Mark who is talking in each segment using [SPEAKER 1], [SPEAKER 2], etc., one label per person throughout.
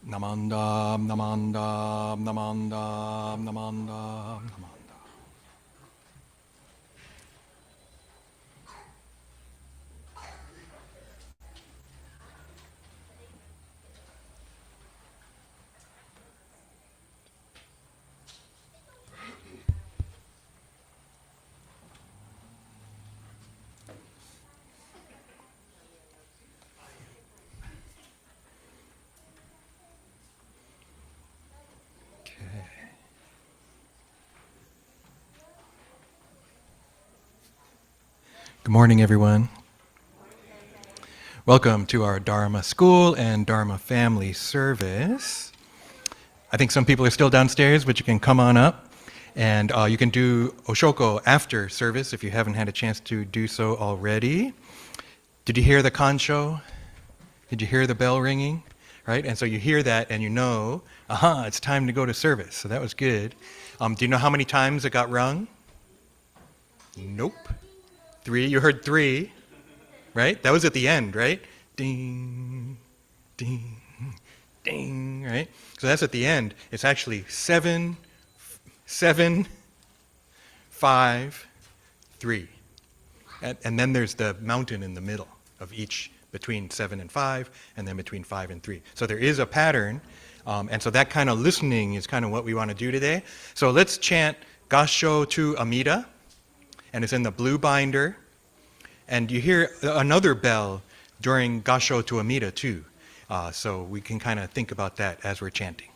[SPEAKER 1] Namandam, namandam, namandam, namandam, namandam. Good morning, everyone. Welcome to our Dharma School and Dharma Family Service. I think some people are still downstairs, but you can come on up. And you can do Oshoko after service if you haven't had a chance to do so already. Did you hear the Kansho? Did you hear the bell ringing? Right? And so you hear that and you know, aha, it's time to go to service. So that was good. Do you know how many times it got rung? Nope. 3. You heard 3, right? That was at the end, right? Ding, ding, ding, right? So that's at the end. It's actually 7, 7, 5, 3. And then there's the mountain in the middle of each, between 7 and 5, and then between 5 and 3. So there is a pattern, and so that kind of listening is kind of what we want to do today. So let's chant Gassho to Amida. And it's in the blue binder. And you hear another bell during Gassho to Amida too. So we can kind of think about that as we're chanting.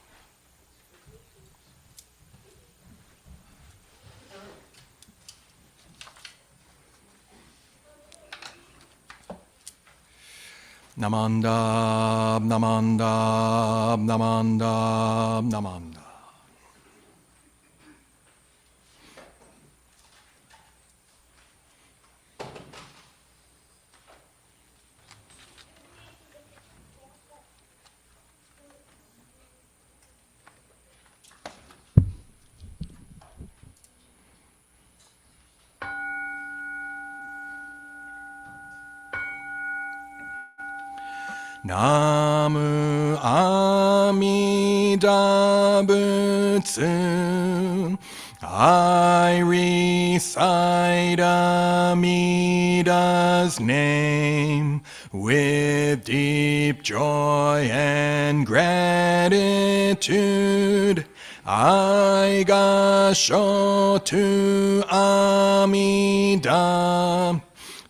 [SPEAKER 1] Namandam, namandam, namandam, namandam. Namu Amida Butsu. I recite Amida's name with deep joy and gratitude. I Gassho to Amida.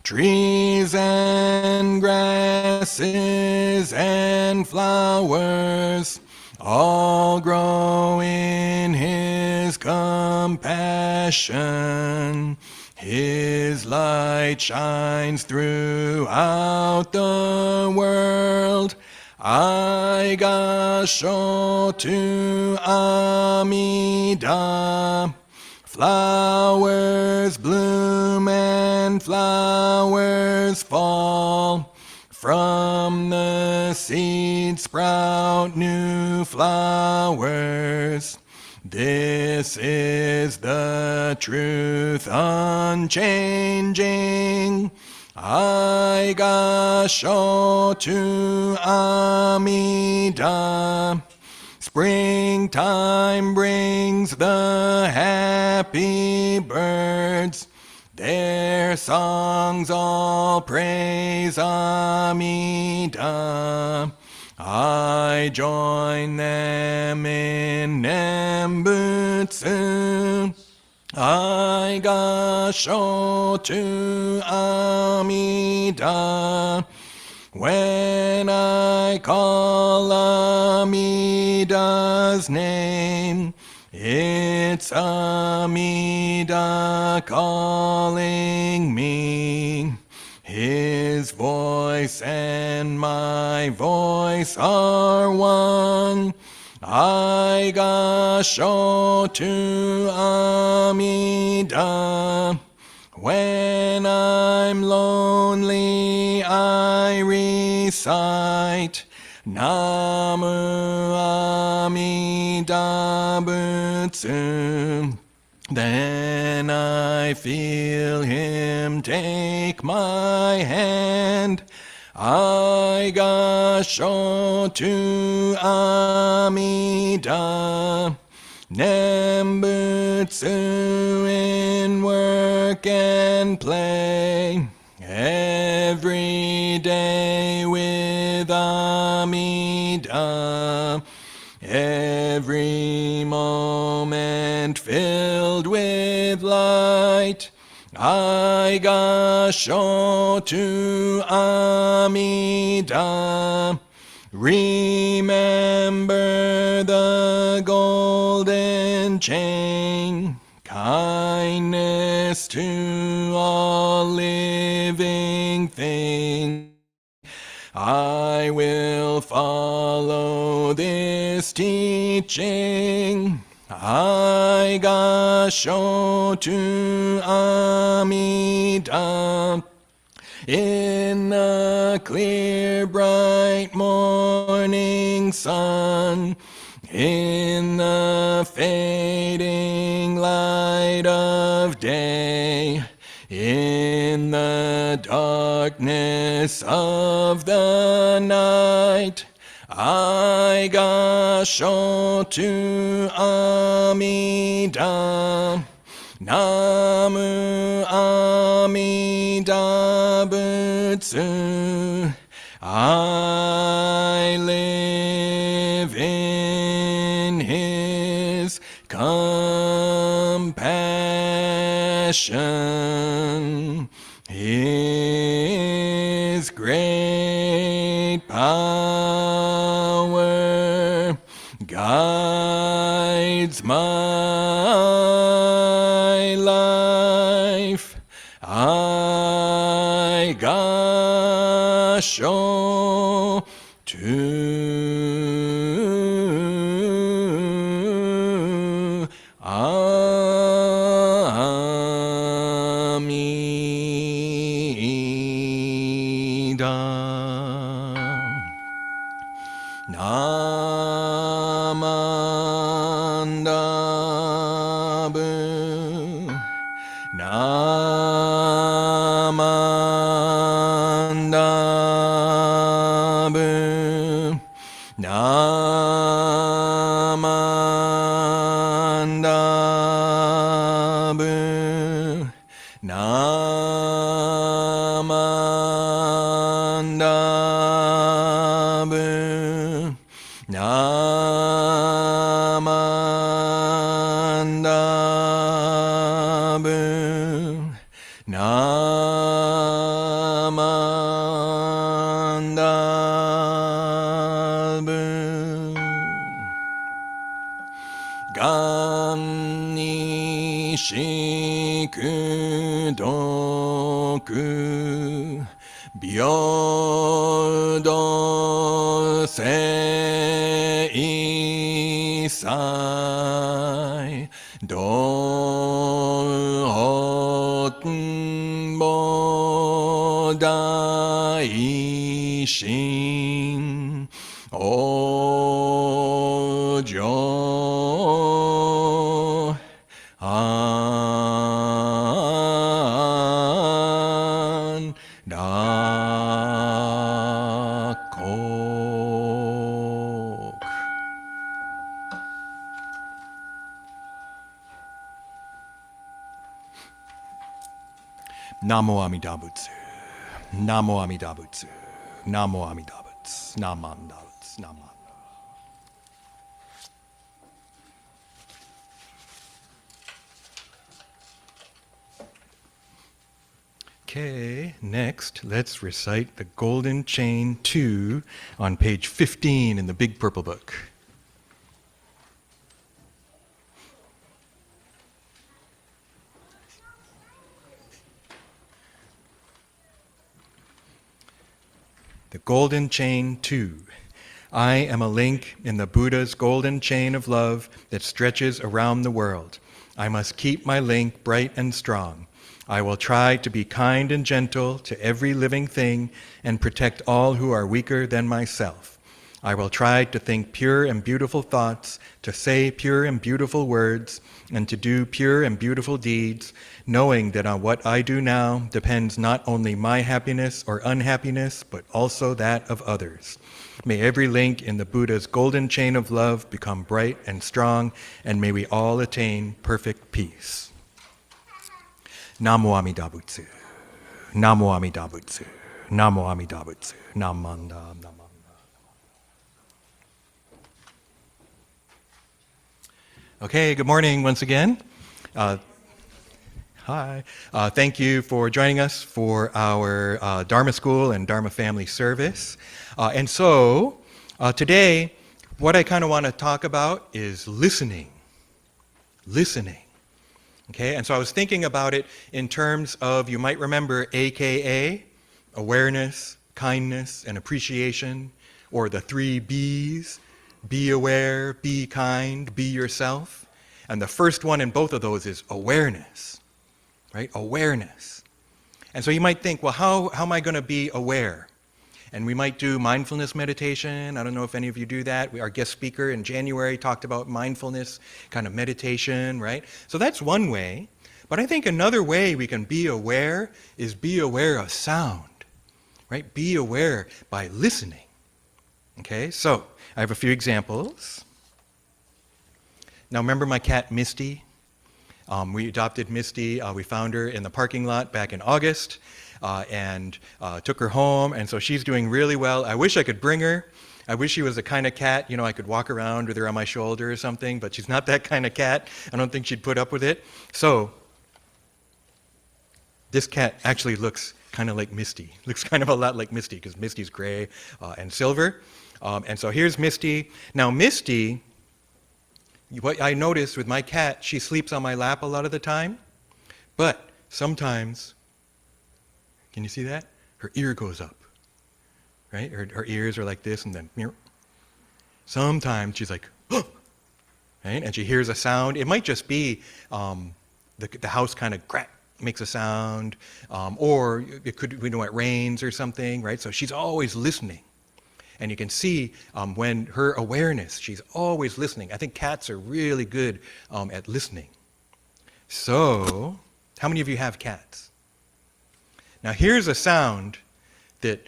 [SPEAKER 1] Trees and grasses and flowers all grow in His compassion. His light shines throughout the world. I Gassho to Amida. Flowers bloom and flowers fall. From the seed sprout new flowers. This is the truth unchanging. I Gassho to Amida. Springtime brings the happy birds. Their songs all praise Amida. I join them in Nembutsu. I Gassho to Amida. When I call Amida's name, it's Amida calling me. His voice and my voice are one. I Gassho to Amida. When I'm lonely, I recite Namu Amida Butsu. Then I feel Him take my hand. I Gassho to Amida, Nembutsu in work and play, every day with Amida, every moment filled with light. I Gassho to Amida, remember the golden chain, kindness to all living things. I will follow this teaching. I Gassho to Amida, in the clear bright morning sun, in the fading light of day, in the darkness of the night. I Gassho to Amida, Namu Amida Butsu. I live in his compassion, his great power guides my life. I Gassho to Amida. Namandabu, Namandabu, Namandabu, Namandabu, Namandabu, Namandabu. Ganni shikudoku, byodo seisai, dohoten bodaishin, ojo an dakok. Namo Amida Butsu, Namo Amida Butsu, Namo Amida Butsu, Namanda Butsu, Namanda. Okay, next, let's recite the Golden Chain 2 on page 15 in the Big Purple Book. The Golden Chain 2. I am a link in the Buddha's golden chain of love that stretches around the world. I must keep my link bright and strong. I will try to be kind and gentle to every living thing and protect all who are weaker than myself. I will try to think pure and beautiful thoughts, to say pure and beautiful words, and to do pure and beautiful deeds, knowing that on what I do now depends not only my happiness or unhappiness, but also that of others. May every link in the Buddha's golden chain of love become bright and strong, and may we all attain perfect peace. Namo Amida Butsu. Namo Amida Butsu. Namo Amida Butsu. Namanda Namanda. Okay, good morning once again. Hi. Thank you for joining us for our Dharma School and Dharma Family Service. And so, today, what I kind of want to talk about is listening. Listening. Okay, and so I was thinking about it in terms of, you might remember AKA, awareness, kindness, and appreciation, or the 3 B's. Be aware, be kind, be yourself. And the first one in both of those is awareness, right? Awareness. And so you might think, well, how am I going to be aware? And we might do mindfulness meditation. I don't know if any of you do that. Our guest speaker in January talked about mindfulness, kind of meditation, right? So that's one way. But I think another way we can be aware is be aware of sound, right? Be aware by listening. Okay, so I have a few examples. Now remember my cat Misty? We adopted Misty. We found her in the parking lot back in August and took her home. And so she's doing really well. I wish I could bring her. I wish she was the kind of cat, I could walk around with her on my shoulder or something, but she's not that kind of cat. I don't think she'd put up with it. So this cat actually looks kind of like Misty. Looks kind of a lot like Misty because Misty's gray and silver. And so here's Misty. Now Misty, what I noticed with my cat, she sleeps on my lap a lot of the time, but sometimes, can you see that? Her ear goes up, right? Her ears are like this and then, sometimes she's like, oh, right? And she hears a sound. It might just be the house kind of crack, makes a sound, or it could, it rains or something, right? So she's always listening. And you can see when her awareness, she's always listening. I think cats are really good at listening. So, how many of you have cats? Now here's a sound that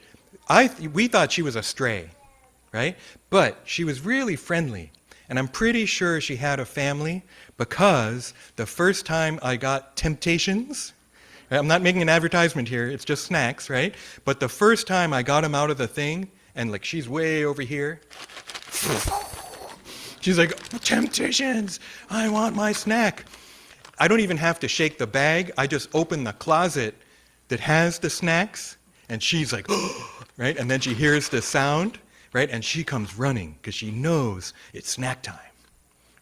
[SPEAKER 1] we thought she was a stray, right? But she was really friendly. And I'm pretty sure she had a family because the first time I got Temptations, I'm not making an advertisement here, it's just snacks, right? But the first time I got them out of the thing, and like she's way over here. She's like, Temptations, I want my snack. I don't even have to shake the bag. I just open the closet that has the snacks, and she's like, oh, right? And then she hears the sound, right? And she comes running because she knows it's snack time,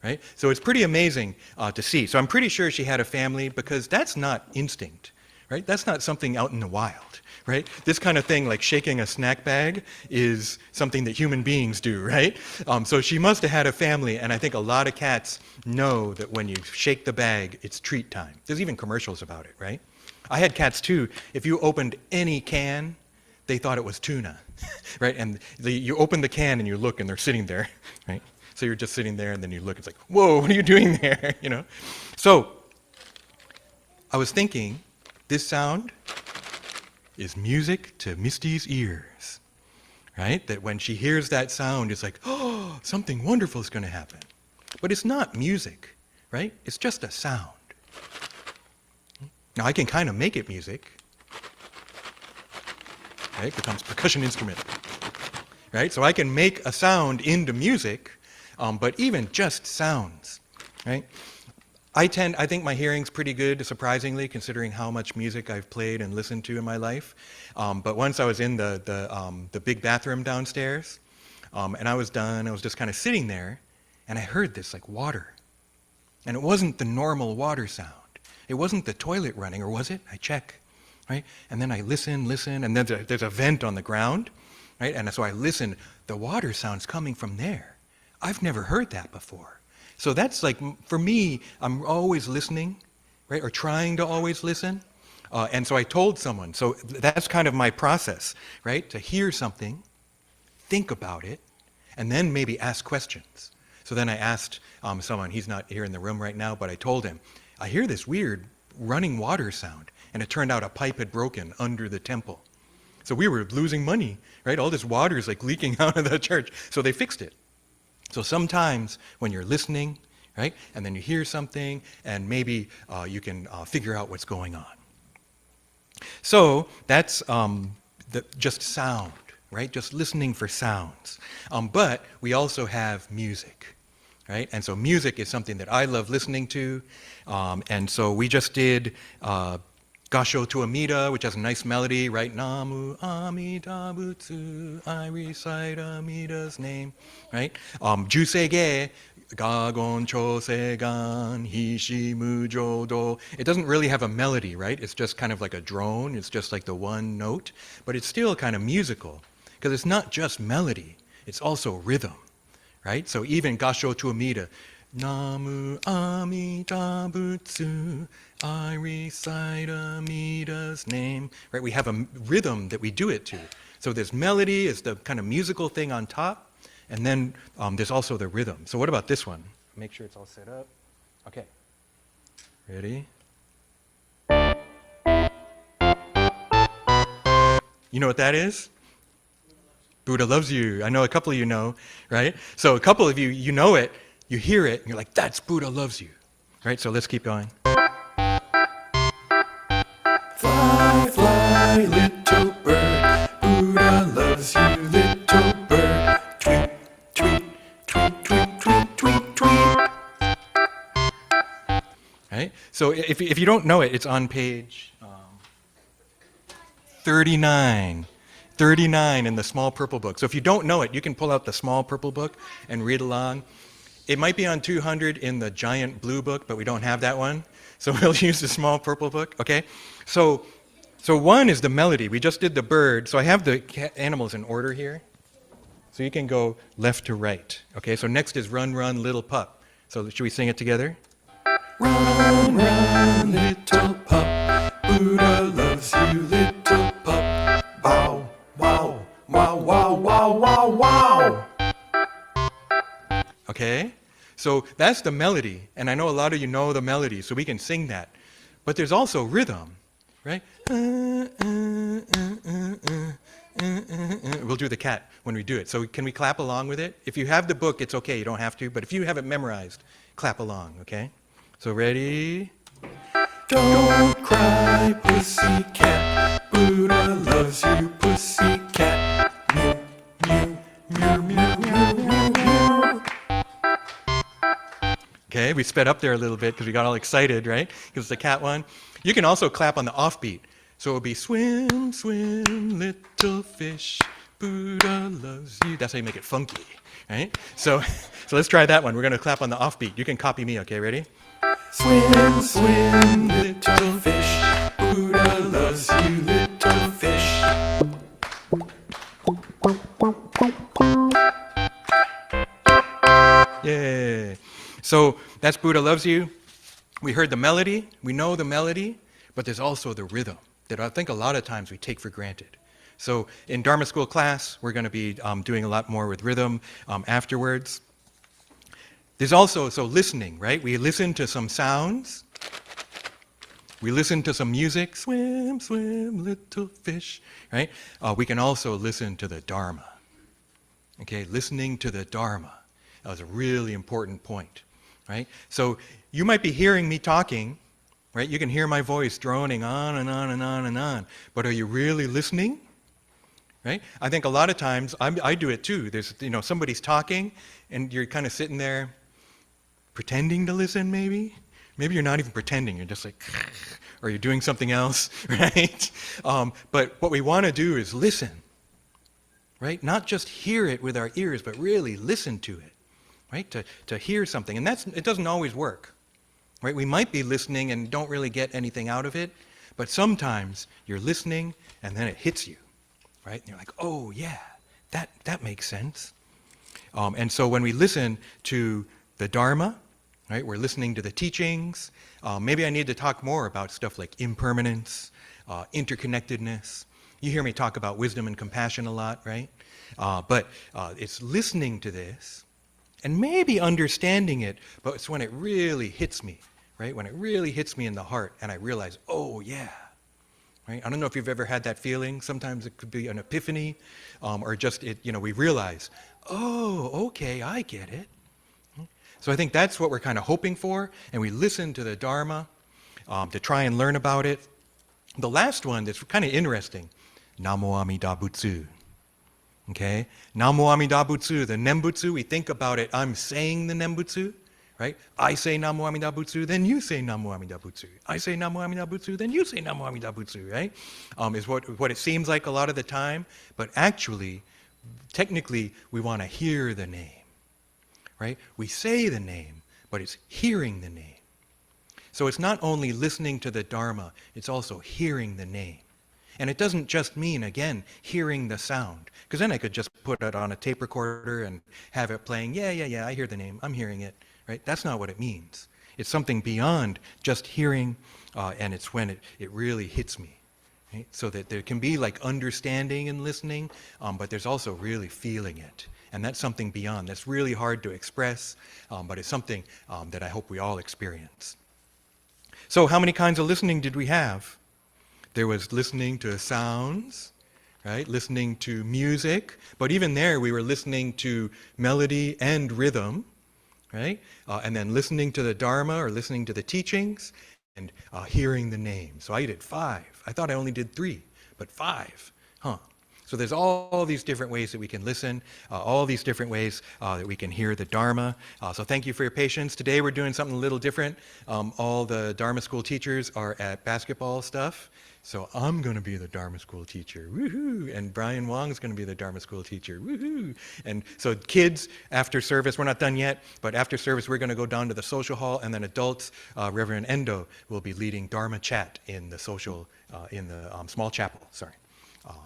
[SPEAKER 1] right? So it's pretty amazing to see. So I'm pretty sure she had a family because that's not instinct, right? That's not something out in the wild. Right? This kind of thing, like shaking a snack bag, is something that human beings do, right? So she must have had a family, and I think a lot of cats know that when you shake the bag, it's treat time. There's even commercials about it, right? I had cats too. If you opened any can, they thought it was tuna, right? And you open the can and you look, and they're sitting there, right? So you're just sitting there, and then you look, it's like, whoa, what are you doing there, So I was thinking, this sound is music to Misty's ears, right? That when she hears that sound, it's like, oh, something wonderful is going to happen. But it's not music, right? It's just a sound. Now, I can kind of make it music, right? It becomes a percussion instrument, right? So I can make a sound into music, but even just sounds, right? I think my hearing's pretty good, surprisingly, considering how much music I've played and listened to in my life. But once I was in the big bathroom downstairs, and I was done, I was just kind of sitting there, and I heard this like water. And it wasn't the normal water sound. It wasn't the toilet running, or was it? I check, right? And then I listen, and then there's a vent on the ground, right? And so I listen, the water sound's coming from there. I've never heard that before. So that's like, for me, I'm always listening, right, or trying to always listen. And so I told someone, so that's kind of my process, right, to hear something, think about it, and then maybe ask questions. So then I asked someone, he's not here in the room right now, but I told him, I hear this weird running water sound, and it turned out a pipe had broken under the temple. So we were losing money, right? All this water is like leaking out of the church. So they fixed it. So sometimes when you're listening, right, and then you hear something, and maybe you can figure out what's going on. So that's just sound, right? Just listening for sounds. But we also have music, right? And so music is something that I love listening to. And so we just did Gassho to Amida, which has a nice melody, right? Namu Amida Butsu, I recite Amida's name, right? Jusege, Gagon Chosegan, Hishi Mujo Do. It doesn't really have a melody, right? It's just kind of like a drone. It's just like the one note. But it's still kind of musical, because it's not just melody. It's also rhythm, right? So even Gassho to Amida, Namu Amida Butsu, I recite Amida's name. Right? We have a rhythm that we do it to. So there's melody, is the kind of musical thing on top, and then there's also the rhythm. So what about this one? Make sure it's all set up. Okay. Ready? You know what that is? Buddha loves you. I know a couple of you know, right? So a couple of you, you know it, you hear it, and you're like, that's Buddha loves you. Right? So let's keep going. Fly, fly, little bird, Buddha loves you, little bird. Tweet, tweet, tweet, tweet, tweet, tweet, tweet. Right? So if you don't know it, it's on page 39. 39 in the small purple book. So if you don't know it, you can pull out the small purple book and read along. It might be on 200 in the giant blue book, but we don't have that one. So we'll use the small purple book, okay? So one is the melody. We just did the bird. So I have the animals in order here. So you can go left to right, okay? So next is Run, Run, Little Pup. So should we sing it together? Run, run, little pup, Buddha loves you, little pup. Bow, wow, wow, wow, wow, wow, wow. Okay? So that's the melody, and I know a lot of you know the melody, so we can sing that. But there's also rhythm, right? We'll do the cat when we do it. So can we clap along with it? If you have the book, it's okay, you don't have to, but if you have it memorized, clap along, okay? So ready? Don't cry, pussycat, Buddha loves you, pussycat. Mew, mew, mew, mew, mew, mew. Okay, we sped up there a little bit because we got all excited, right? Because it's the cat one. You can also clap on the offbeat. So it would be swim, swim, little fish, Buddha loves you. That's how you make it funky, right? So let's try that one. We're going to clap on the offbeat. You can copy me, okay? Ready? Swim, swim, little fish, Buddha loves you, little fish. Yay. So that's Buddha loves you. We heard the melody, we know the melody, but there's also the rhythm that I think a lot of times we take for granted. So in Dharma school class, we're going to be doing a lot more with rhythm afterwards. There's also, so listening, right? We listen to some sounds. We listen to some music. Swim, swim, little fish, right? We can also listen to the Dharma. Okay, listening to the Dharma. That was a really important point, right? So you might be hearing me talking, right? You can hear my voice droning on and on and on and on. But are you really listening? Right? I think a lot of times, I do it too. There's, somebody's talking, and you're kind of sitting there pretending to listen, maybe. Maybe you're not even pretending. You're just like, or you're doing something else, right? But what we want to do is listen, right? Not just hear it with our ears, but really listen to it, right? To hear something. And it doesn't always work, right? We might be listening and don't really get anything out of it, but sometimes you're listening and then it hits you. Right? And you're like, oh yeah, that makes sense. And so when we listen to the Dharma, right, we're listening to the teachings. Maybe I need to talk more about stuff like impermanence, interconnectedness, You hear me talk about wisdom and compassion a lot, right? But it's listening to this and maybe understanding it, but it's when it really hits me, right? When it really hits me in the heart and I realize, oh yeah, right? I don't know if you've ever had that feeling. Sometimes it could be an epiphany, or just we realize, oh, okay, I get it. So I think that's what we're kind of hoping for, and we listen to the Dharma to try and learn about it. The last one that's kind of interesting, Namo Amida Butsu. Okay? Namo Amida Butsu, the Nembutsu, we think about it, I'm saying the Nembutsu, right? I say Namo Amida Butsu, then you say Namo Amida Butsu. I say Namo Amida Butsu, then you say Namo Amida Butsu, right? Is what it seems like a lot of the time, but actually, technically, we want to hear the name, right? We say the name, but it's hearing the name. So it's not only listening to the Dharma, it's also hearing the name. And it doesn't just mean, again, hearing the sound. Because then I could just put it on a tape recorder and have it playing, yeah, I hear the name, I'm hearing it, right? That's not what it means. It's something beyond just hearing, and it's when it really hits me. Right? So that there can be like understanding and listening, but there's also really feeling it. And that's something beyond. That's really hard to express, but it's something that I hope we all experience. So how many kinds of listening did we have? There was listening to sounds, right? Listening to music, but even there we were listening to melody and rhythm, right? And then listening to the Dharma or listening to the teachings and hearing the name. So I did 5. I thought I only did 3, but 5, huh? So there's all these different ways that we can listen, all these different ways that we can hear the Dharma. So thank you for your patience. Today we're doing something a little different. All the Dharma school teachers are at basketball stuff. So I'm going to be the Dharma school teacher, woohoo! And Brian Wong's going to be the Dharma school teacher, woohoo! And so kids, after service, we're not done yet, but after service we're going to go down to the social hall, and then adults, Reverend Endo will be leading Dharma chat in the social, in the small chapel, sorry.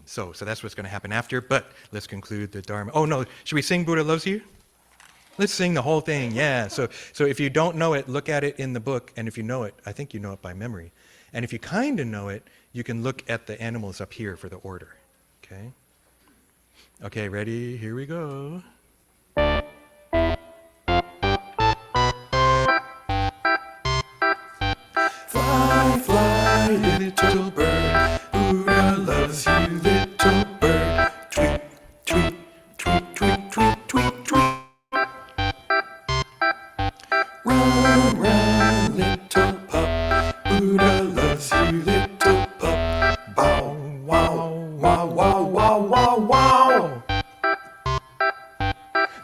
[SPEAKER 1] So that's what's going to happen after, but let's conclude the Dharma. Oh no, should we sing Buddha Loves You? Let's sing the whole thing, yeah. So if you don't know it, look at it in the book, and if you know it, I think you know it by memory. And if you kind of know it, you can look at the animals up here for the order, okay? Okay, ready? Here we go. Fly, fly, little bird, Buddha loves you, little bird. Tweet, tweet, tweet, tweet, tweet, tweet, tweet. Run, run, little pup, Buddha loves you, little pup. Bow, wow, wow, wow, wow, wow, wow.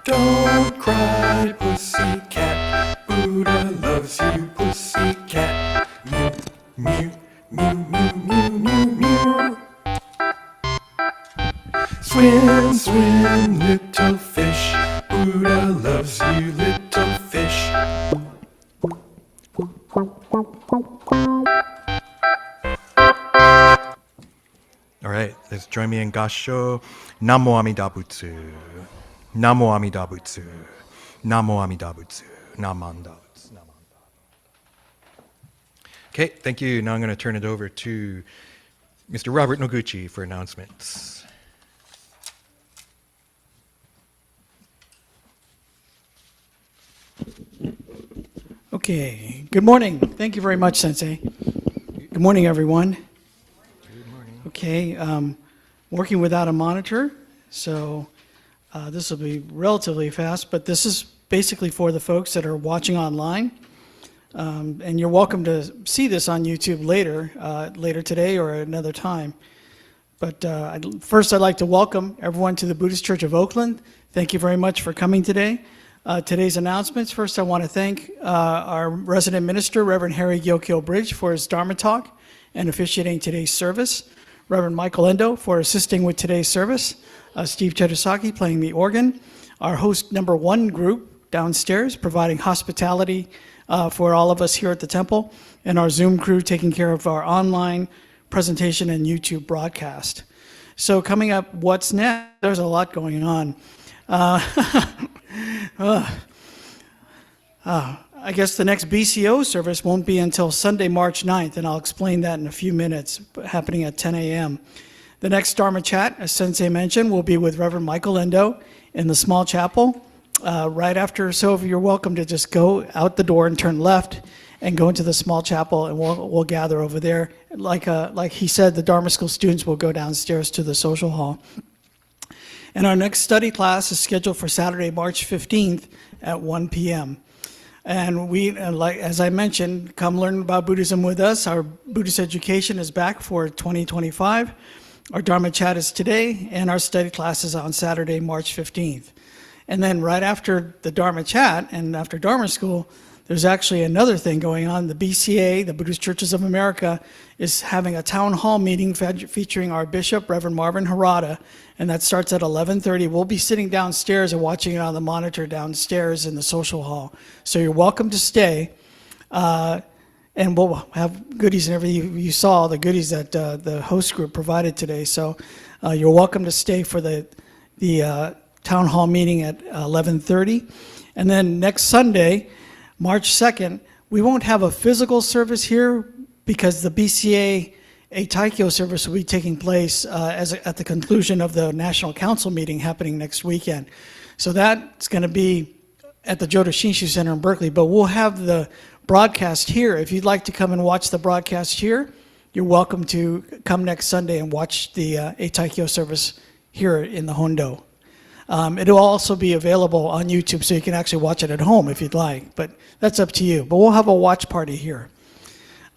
[SPEAKER 1] Don't cry, pussycat, Buddha loves you, pussycat. Mew, mew, mew, mew, mew, mew, mew. Swim, swim, little fish, Buddha loves you, little fish. All right, let's join me in Gassho. Namo Amida Butsu. Namo Amida Butsu. Namo Amida Butsu. Namanda Butsu. Namanda. Okay, thank you. Now I'm going to turn it over to Mr. Robert Noguchi for announcements.
[SPEAKER 2] Okay, good morning. Thank you very much, Sensei. Good morning, everyone.
[SPEAKER 1] Good morning.
[SPEAKER 2] Okay, working without a monitor, so this will be relatively fast, but this is basically for the folks that are watching online. And you're welcome to see this on YouTube later today or another time. But first, I'd like to welcome everyone to the Buddhist Church of Oakland. Thank you very much for coming today. Today's announcements. First, I want to thank our resident minister, Reverend Harry Gyokyo Bridge, for his Dharma talk and officiating today's service. Reverend Michael Endo for assisting with today's service. Steve Chedosaki playing the organ. Our host number 1 group downstairs providing hospitality for all of us here at the temple. And our Zoom crew taking care of our online presentation and YouTube broadcast. So coming up, what's next? There's a lot going on. I guess the next BCO service won't be until Sunday, March 9th, and I'll explain that in a few minutes, happening at 10 a.m. The next Dharma chat, as Sensei mentioned, will be with Reverend Michael Endo in the small chapel right after. So you're welcome to just go out the door and turn left and go into the small chapel, and we'll gather over there. Like he said, the Dharma School students will go downstairs to the social hall. And our next study class is scheduled for Saturday, March 15th at 1 p.m. And like as I mentioned, come learn about Buddhism with us. Our Buddhist education is back for 2025. Our Dharma chat is today, and our study class is on Saturday, March 15th. And then right after the Dharma chat and after Dharma school, there's actually another thing going on. The BCA, the Buddhist Churches of America, is having a town hall meeting featuring our bishop, Reverend Marvin Harada, and that starts at 11:30. We'll be sitting downstairs and watching it on the monitor downstairs in the social hall. So you're welcome to stay, and we'll have goodies and everything. You saw the goodies that the host group provided today. So you're welcome to stay for the town hall meeting at 11:30. And then next Sunday, March 2nd, we won't have a physical service here because the BCA Taikyo service will be taking place at the conclusion of the National Council meeting happening next weekend. So that's going to be at the Jodo Shinshu Center in Berkeley, but we'll have the broadcast here. If you'd like to come and watch the broadcast here, you're welcome to come next Sunday and watch the Taikyo service here in the Hondo. It'll also be available on YouTube, so you can actually watch it at home if you'd like, but that's up to you. But we'll have a watch party here.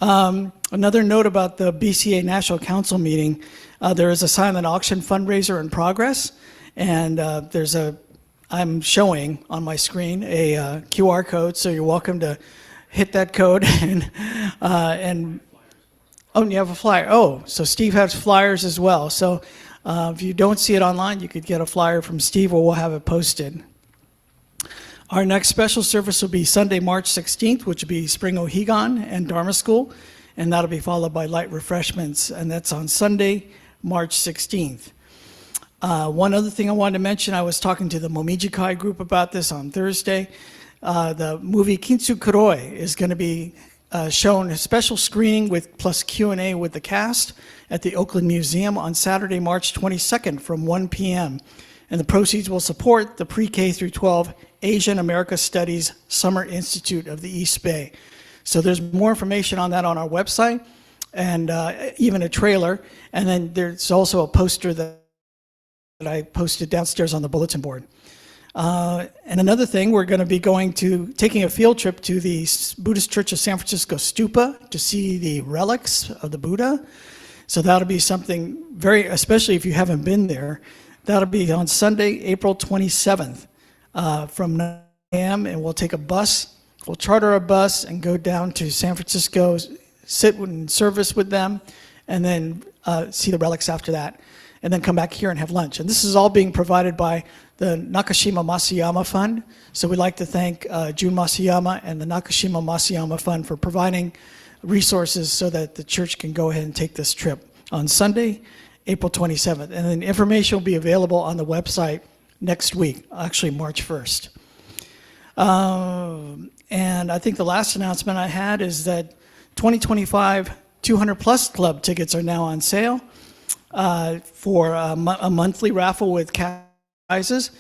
[SPEAKER 2] Another note about the BCA National Council meeting, there is a silent auction fundraiser in progress, and I'm showing on my screen a QR code, so you're welcome to hit that code and oh, and you have a flyer. Oh, so Steve has flyers as well. So if you don't see it online, you could get a flyer from Steve, or we'll have it posted. Our next special service will be Sunday, March 16th, which will be Spring Ohigan and Dharma School, and that'll be followed by light refreshments, and that's on Sunday, March 16th. One other thing I wanted to mention, I was talking to the Momiji Kai group about this on Thursday. The movie Kintsu Kuroi is going to be shown a special screening with plus Q&A with the cast at the Oakland Museum on Saturday, March 22nd from 1 p.m. And the proceeds will support the pre-K through 12 Asian America Studies Summer Institute of the East Bay. So there's more information on that on our website, and even a trailer. And then there's also a poster that I posted downstairs on the bulletin board. And another thing, we're going to be taking a field trip to the Buddhist Church of San Francisco Stupa to see the relics of the Buddha. So that'll be something especially if you haven't been there, that'll be on Sunday, April 27th from 9 a.m. And we'll take a bus, we'll charter a bus and go down to San Francisco, sit in service with them, and then see the relics after that, and then come back here and have lunch. And this is all being provided by the Nakashima Masayama Fund. So we'd like to thank Jun Masayama and the Nakashima Masayama Fund for providing resources so that the church can go ahead and take this trip on Sunday, April 27th. And then information will be available on the website next week, actually March 1st. And I think the last announcement I had is that 2025 200 Plus Club tickets are now on sale for a monthly raffle with prizes.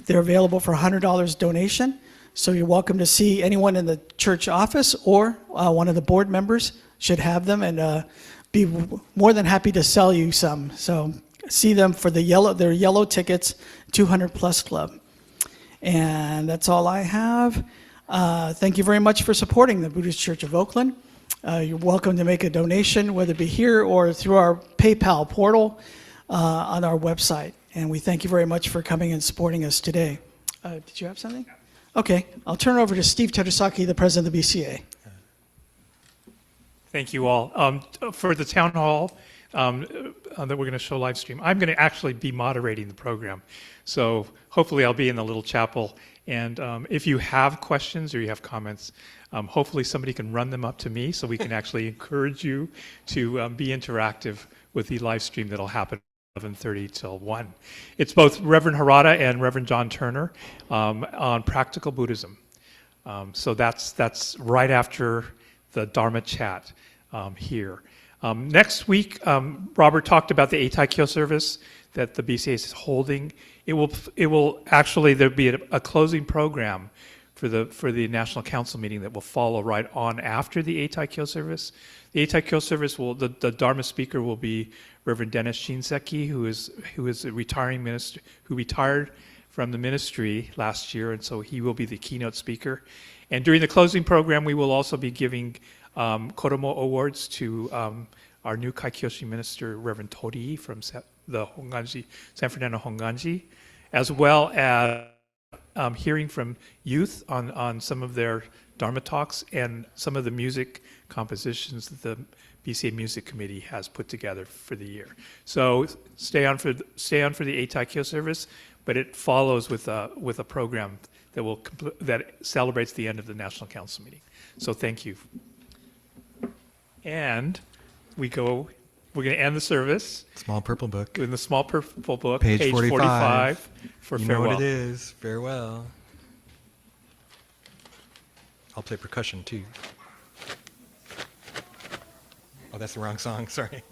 [SPEAKER 2] They're available for $100 donation. So you're welcome to see anyone in the church office, or one of the board members should have them, and be more than happy to sell you some. So see them for their yellow tickets, 200 Plus Club. And that's all I have. Thank you very much for supporting the Buddhist Church of Oakland. You're welcome to make a donation, whether it be here or through our PayPal portal on our website. And we thank you very much for coming and supporting us today. Did you have something? Okay, I'll turn it over to Steve Terasaki, the president of the BCA.
[SPEAKER 3] Thank you all. For the town hall that we're going to show live stream, I'm going to actually be moderating the program. So hopefully I'll be in the little chapel. And if you have questions or you have comments, hopefully somebody can run them up to me so we can actually encourage you to be interactive with the live stream that'll happen 11:30 till 1. It's both Reverend Harada and Reverend John Turner on practical Buddhism. So that's right after the Dharma chat here. Next week, Robert talked about the Eitaikyo service that the BCA is holding. It will actually, there'll be a closing program for the National Council meeting that will follow right on after the Eitaikyo service. The Eitaikyo service the Dharma speaker will be Reverend Dennis Shinseki, who is a retiring minister, who retired from the ministry last year, and so he will be the keynote speaker. And during the closing program, we will also be giving Kodomo Awards to our new Kaikyoshi minister, Reverend Tori from the Honganji, San Fernando Honganji, as well as hearing from youth on some of their Dharma talks and some of the music compositions that the BCA Music Committee has put together for the year. So stay on for the Eitaikyo service, but it follows with a program that celebrates the end of the National Council meeting. So thank you. And we're going to end the service
[SPEAKER 1] Small purple book.
[SPEAKER 3] in the small purple book,
[SPEAKER 1] Page 45
[SPEAKER 3] for
[SPEAKER 1] You
[SPEAKER 3] farewell.
[SPEAKER 1] know what it is. Farewell. I'll play percussion too. Oh, that's the wrong song. Sorry.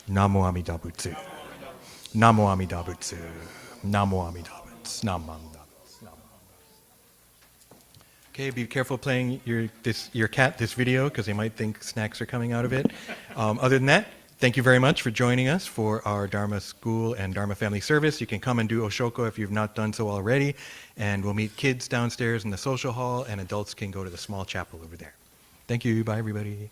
[SPEAKER 1] Namo Amida Butsu. Namo Amida Butsu. Namo Amida Butsu. Namo Amida Butsu. Okay, be careful playing your cat this video because they might think snacks are coming out of it. Other than that, thank you very much for joining us for our Dharma School and Dharma Family Service. You can come and do Oshoko if you've not done so already, and we'll meet kids downstairs in the social hall, and adults can go to the small chapel over there. Thank you. Bye, everybody.